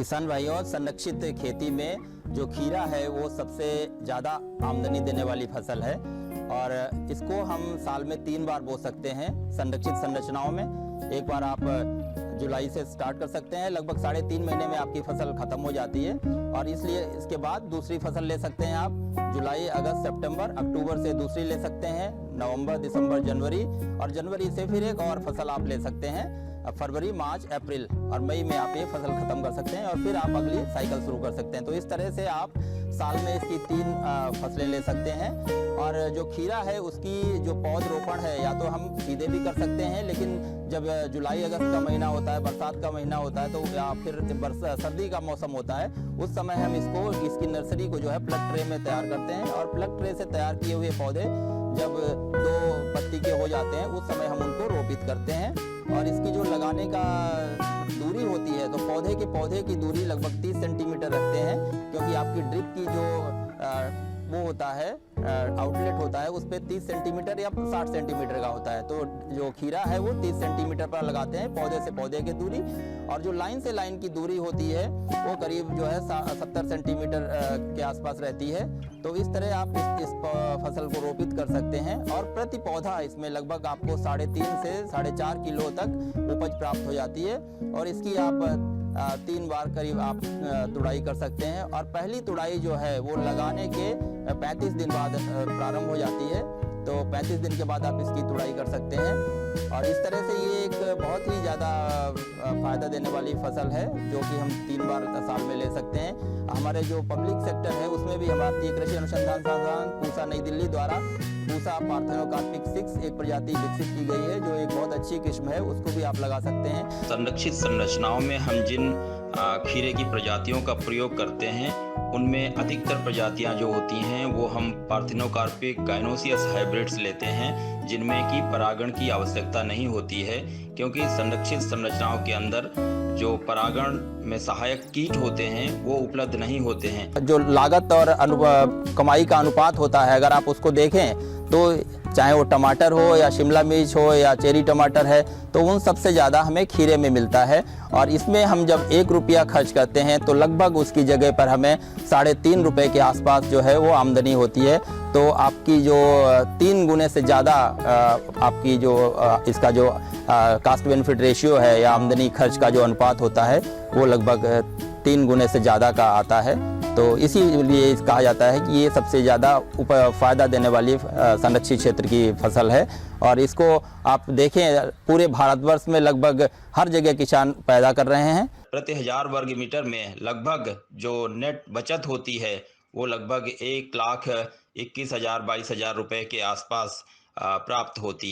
किसान भाइयों, संरक्षित खेती में जो खीरा है वो सबसे ज़्यादा आमदनी देने वाली फसल है और इसको हम साल में 3 बार बो सकते हैं संरक्षित संरचनाओं में। एक बार आप जुलाई से स्टार्ट कर सकते हैं, लगभग 3.5 महीने में आपकी फसल खत्म हो जाती है और इसलिए इसके बाद दूसरी फसल ले सकते हैं आप जुलाई, अगस्त, सितंबर, अक्टूबर से दूसरी ले सकते हैं, नवंबर, दिसंबर, जनवरी और जनवरी से फिर एक और फसल आप ले सकते हैं फरवरी, मार्च, अप्रैल और मई में आप ये फसल खत्म कर सकते हैं और फिर आप अगली साइकिल शुरू कर सकते हैं। तो इस तरह से आप साल में इसकी 3 फसलें ले सकते हैं। और जो खीरा है उसकी जो पौध रोपण है या तो हम सीधे भी कर सकते हैं, लेकिन जब जुलाई अगस्त का महीना होता है, बरसात का महीना होता है, तो या फिर सर्दी का मौसम होता है, उस समय हम इसकी नर्सरी को जो है प्लग ट्रे में तैयार करते हैं और प्लग ट्रे से तैयार किए हुए पौधे जब 2 पत्ती के हो जाते हैं उस समय हम उनको रोपित करते हैं। और इसकी जो लगाने का दूरी होती है तो पौधे की दूरी लगभग 30 सेंटीमीटर रखते हैं, क्योंकि आपकी ड्रिप की जो वो होता है आउटलेट होता है उस पर 30 सेंटीमीटर या 60 सेंटीमीटर का होता है। तो जो खीरा है वो 30 सेंटीमीटर पर लगाते हैं पौधे से पौधे की दूरी, और जो लाइन से लाइन की दूरी होती है वो करीब जो है 70 सेंटीमीटर के आसपास रहती है। तो इस तरह आप इस फसल को रोपित कर सकते हैं और प्रति पौधा इसमें लगभग आपको 3.5 से 4.5 किलो तक उपज प्राप्त हो जाती है और इसकी आप 3 बार करीब आप तुड़ाई कर सकते हैं। और पहली तुड़ाई जो है वो लगाने के 35 दिन बाद प्रारंभ हो जाती है, तो 35 दिन के बाद आप इसकी तुड़ाई कर सकते हैं। और इस तरह से ये एक बहुत ही ज़्यादा फ़ायदा देने वाली फसल है जो कि हम 3 बार साल में ले सकते हैं। हमारे जो पब्लिक सेक्टर है उसमें भी भारतीय कृषि अनुसंधान संस्थान पूसा नई दिल्ली द्वारा पूसा पार्थेनोकार्पिक 6 एक प्रजाति विकसित की गई है जो एक बहुत अच्छी किस्म है, उसको भी आप लगा सकते हैं। संरक्षित संरचनाओं में हम जिन खीरे की प्रजातियों का प्रयोग करते हैं उनमें अधिकतर प्रजातियां जो होती हैं वो हम पार्थेनोकार्पिक गाइनोसियस हाइब्रिड्स लेते हैं, जिनमें कि परागण की आवश्यकता नहीं होती है, क्योंकि संरक्षित संरचनाओं के अंदर जो परागण में सहायक कीट होते हैं वो उपलब्ध नहीं होते हैं। जो लागत और कमाई का अनुपात होता है, अगर आप उसको देखें तो चाहे वो टमाटर हो या शिमला मिर्च हो या चेरी टमाटर है, तो उन सबसे ज़्यादा हमें खीरे में मिलता है। और इसमें हम जब 1 रुपया खर्च करते हैं तो लगभग उसकी जगह पर हमें 3.5 रुपये के आसपास जो है वो आमदनी होती है। तो आपकी जो 3 गुने से ज़्यादा आपकी जो इसका जो कास्ट बेनिफिट रेशियो है या आमदनी खर्च का जो अनुपात होता है वो लगभग 3 गुने से ज़्यादा का आता है। तो इसीलिए कहा जाता है कि ये सबसे ज़्यादा फ़ायदा देने वाली संरक्षित क्षेत्र की फसल है। और इसको आप देखें पूरे भारतवर्ष में लगभग हर जगह किसान पैदा कर रहे हैं। प्रति 1000 वर्ग मीटर में लगभग जो नेट बचत होती है वो लगभग 1,21,000 22,000 रुपए के आसपास प्राप्त होती है।